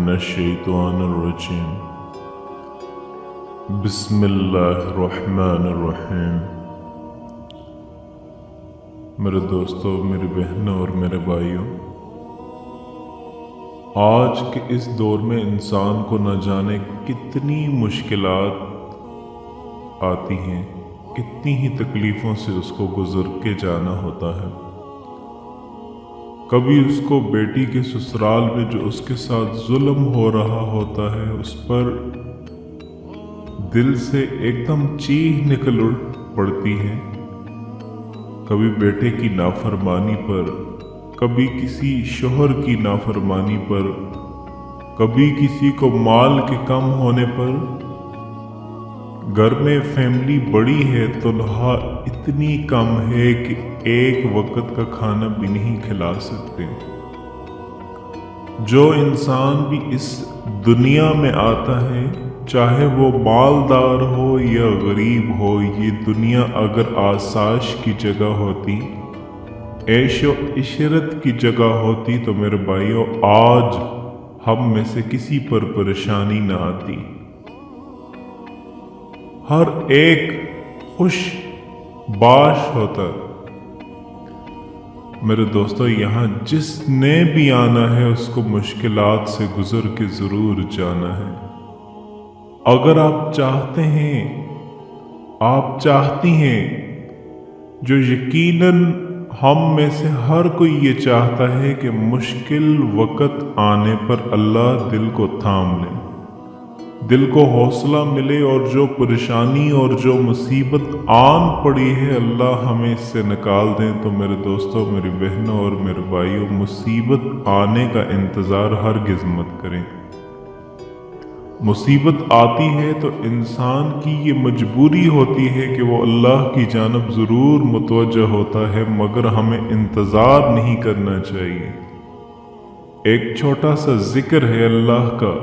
मिनश्शैतानिर्रजीम। बिस्मिल्लाहिर्रहमानिर्रहीम। मेरे दोस्तों, मेरी बहनों और मेरे भाइयों, आज के इस दौर में इंसान को न जाने कितनी मुश्किलात आती हैं, कितनी ही तकलीफ़ों से उसको गुज़र के जाना होता है। कभी उसको बेटी के ससुराल में जो उसके साथ जुल्म हो रहा होता है उस पर दिल से एकदम चीख निकल पड़ती है। कभी बेटे की नाफरमानी पर, कभी किसी शोहर की नाफरमानी पर, कभी किसी को माल के कम होने पर। घर में फैमिली बड़ी है तो तनख्वाह इतनी कम है कि एक वक्त का खाना भी नहीं खिला सकते। जो इंसान भी इस दुनिया में आता है, चाहे वो मालदार हो या गरीब हो, ये दुनिया अगर आसाइश की जगह होती, ऐशो इशरत की जगह होती तो मेरे भाइयों आज हम में से किसी पर परेशानी ना आती। हर एक खुश बाश होता। मेरे दोस्तों, यहाँ जिसने भी आना है उसको मुश्किलात से गुजर के ज़रूर जाना है। अगर आप चाहते हैं, आप चाहती हैं, जो यकीनन हम में से हर कोई ये चाहता है कि मुश्किल वक़्त आने पर अल्लाह दिल को थाम ले, दिल को हौसला मिले और जो परेशानी और जो मुसीबत आन पड़ी है अल्लाह हमें इससे निकाल दें। तो मेरे दोस्तों, मेरी बहनों और मेरे भाइयों, मुसीबत आने का इंतज़ार हरगिज़ मत करें। मुसीबत आती है तो इंसान की ये मजबूरी होती है कि वो अल्लाह की जानब ज़रूर मुतवज्जह होता है, मगर हमें इंतज़ार नहीं करना चाहिए। एक छोटा सा जिक्र है अल्लाह का,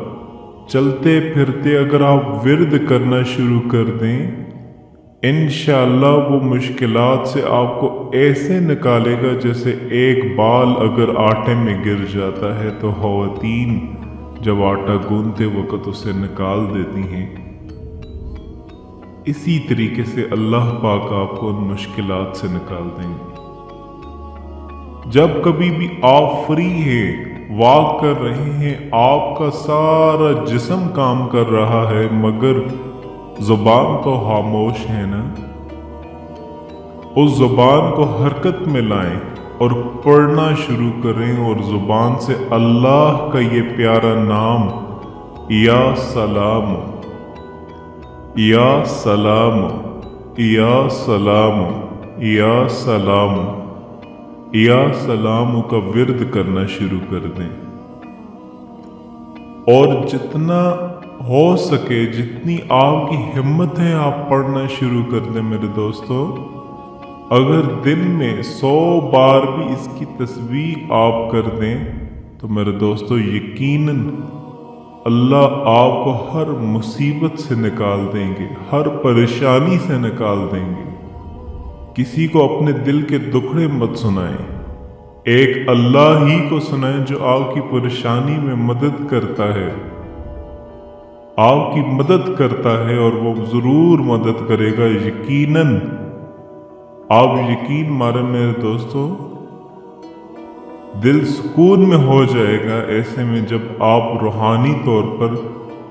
चलते फिरते अगर आप विर्द करना शुरू कर दें, इंशाअल्लाह वो मुश्किलात से आपको ऐसे निकालेगा जैसे एक बाल अगर आटे में गिर जाता है तो ख़वातीन जब आटा गूंदते वक़्त उसे निकाल देती हैं। इसी तरीके से अल्लाह पाक आपको उन मुश्किलात से निकाल देंगे। जब कभी भी आप फ्री हैं, वॉक कर रहे हैं, आपका सारा जिस्म काम कर रहा है मगर ज़ुबान तो खामोश है ना, उस ज़ुबान को हरकत में लाएं और पढ़ना शुरू करें और ज़ुबान से अल्लाह का ये प्यारा नाम या सलाम, या सलाम, या सलाम, या सलाम, या सलाम का विर्द करना शुरू कर दें। और जितना हो सके, जितनी आपकी हिम्मत है, आप पढ़ना शुरू कर दें। मेरे दोस्तों, अगर दिन में 100 बार भी इसकी तस्बीह आप कर दें तो मेरे दोस्तों यकीनन अल्लाह आपको हर मुसीबत से निकाल देंगे, हर परेशानी से निकाल देंगे। किसी को अपने दिल के दुखड़े मत सुनाएं, एक अल्लाह ही को सुनाएं जो आपकी परेशानी में मदद करता है, आपकी मदद करता है और वो ज़रूर मदद करेगा। यकीनन आप यकीन मारे मेरे दोस्तों, दिल सुकून में हो जाएगा। ऐसे में जब आप रूहानी तौर पर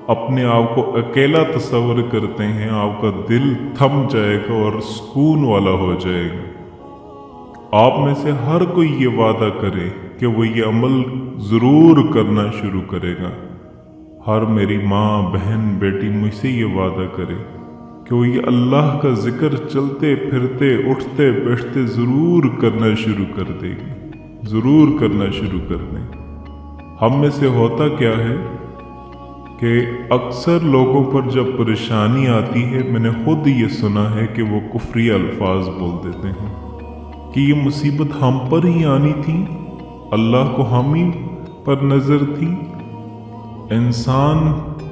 अपने आप को अकेला तस्वर करते हैं, आपका दिल थम जाएगा और सुकून वाला हो जाएगा। आप में से हर कोई ये वादा करे कि वो ये अमल ज़रूर करना शुरू करेगा। हर मेरी माँ, बहन, बेटी मुझसे ये वादा करे कि वो ये अल्लाह का जिक्र चलते फिरते, उठते बैठते ज़रूर करना शुरू कर देगी, ज़रूर करना शुरू कर दें। हम में से होता क्या है कि अक्सर लोगों पर जब परेशानी आती है, मैंने खुद ये सुना है कि वो कुफ्री अल्फाज बोल देते हैं कि ये मुसीबत हम पर ही आनी थी, अल्लाह को हम ही पर नज़र थी। इंसान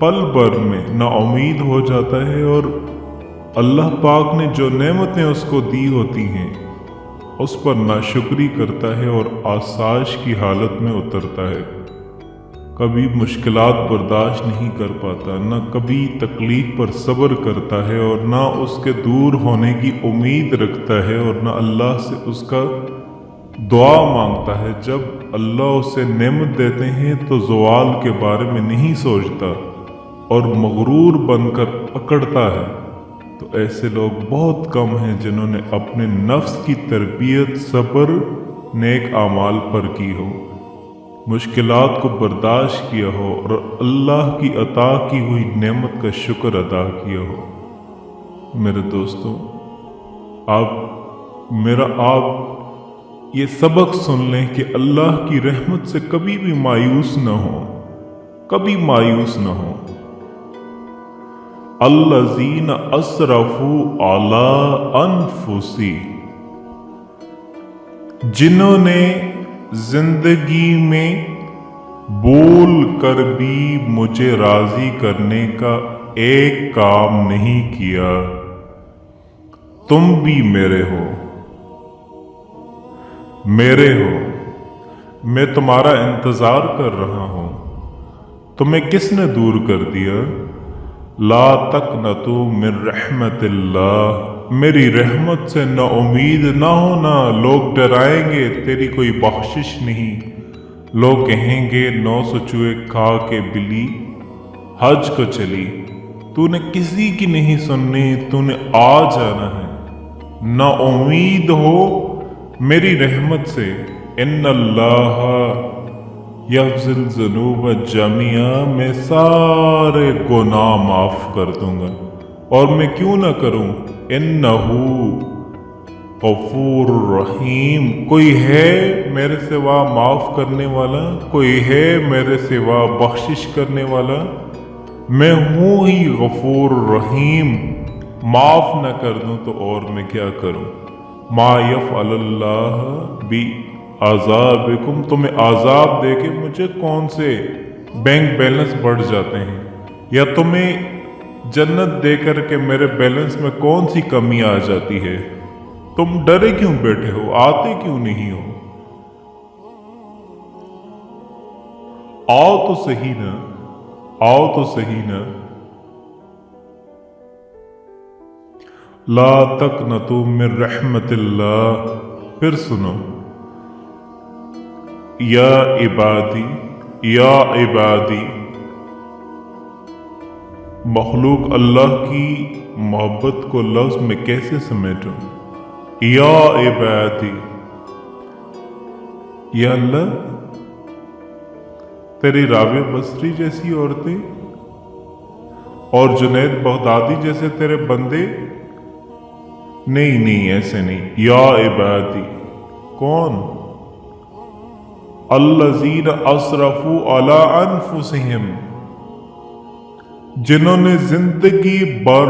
पल भर में नाउमीद हो जाता है और अल्लाह पाक ने जो नेमतें उसको दी होती हैं उस पर नाशुक्री करता है और आसाइश की हालत में उतरता है। کبھی مشکلات برداشت نہیں کر پاتا، نہ کبھی تکلیف پر صبر کرتا ہے اور نہ اس کے دور ہونے کی امید رکھتا ہے اور نہ اللہ سے اس کا دعا مانگتا ہے۔ جب اللہ اسے نعمت دیتے ہیں تو زوال کے بارے میں نہیں سوچتا اور مغرور بن کر اکڑتا ہے۔ تو ایسے لوگ بہت کم ہیں جنہوں نے اپنے نفس کی تربیت صبر نیک اعمال پر کی ہو، مشکلات کو برداشت کیا ہو اور اللہ کی عطا کی ہوئی نعمت کا شکر ادا کیا ہو۔ میرے دوستوں، آپ یہ سبق سن لیں کہ اللہ کی رحمت سے کبھی بھی مایوس نہ ہو، کبھی مایوس نہ ہو۔ الذین اسرفوا علی انفسہم، جنہوں نے زندگی میں بول کر بھی مجھے راضی کرنے کا ایک کام نہیں کیا۔ تم بھی میرے ہو، میں تمہارا انتظار کر رہا ہوں، تمہیں کس نے دور کر دیا؟ لا تقنطوا من رحمت اللہ، میری رحمت سے نا امید نہ ہونا۔ لوگ ڈرائیں گے تیری کوئی بخشش نہیں، لوگ کہیں گے 900 چوہے کھا کے بلی حج کو چلی، تو نے کسی کی نہیں سننی، تو نے آ جانا ہے۔ نا امید ہو میری رحمت سے۔ ان اللہ یغفر الذنوب جميعا، میں سارے گناہ معاف کر دوں گا، اور میں کیوں نہ کروں؟ انہ غفور رحیم، کوئی ہے میرے سوا معاف کرنے والا؟ کوئی ہے میرے سوا بخشش کرنے والا؟ میں ہوں ہی غفور رحیم، معاف نہ کر دوں تو اور میں کیا کروں؟ ما یفعل اللہ بعذابکم، تمہیں عذاب دے کے مجھے کون سے بینک بیلنس بڑھ جاتے ہیں، یا تمہیں جنت دے کر کے میرے بیلنس میں کون سی کمی آ جاتی ہے؟ تم ڈرے کیوں بیٹھے ہو؟ آتے کیوں نہیں ہو؟ آؤ تو صحیح نا، آؤ تو صحیح نا۔ لا تقنطوا من رحمت اللہ۔ پھر سنو، یا عبادی، یا عبادی، مخلوق اللہ کی محبت کو لفظ میں کیسے سمیٹوں؟ یا عبادی، یا اللہ، تیری رابعہ بصری جیسی عورتیں اور جنید بغدادی جیسے تیرے بندے؟ نہیں ایسے نہیں۔ یا عبادی، کون؟ الذین اسرفوا علی انفسہم، جنہوں نے زندگی بھر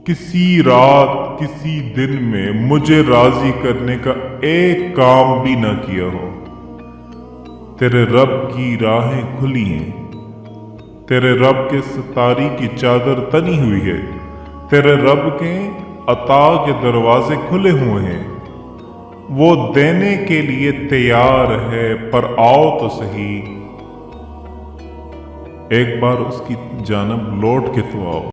کسی رات کسی دن میں مجھے راضی کرنے کا ایک کام بھی نہ کیا ہو۔ تیرے رب کی راہیں کھلی ہیں، تیرے رب کے ستاری کی چادر تنی ہوئی ہے، تیرے رب کے عطا کے دروازے کھلے ہوئے ہیں، وہ دینے کے لیے تیار ہے، پر آؤ تو صحیح، ایک بار اس کی جانب لوٹ کے تو آؤ۔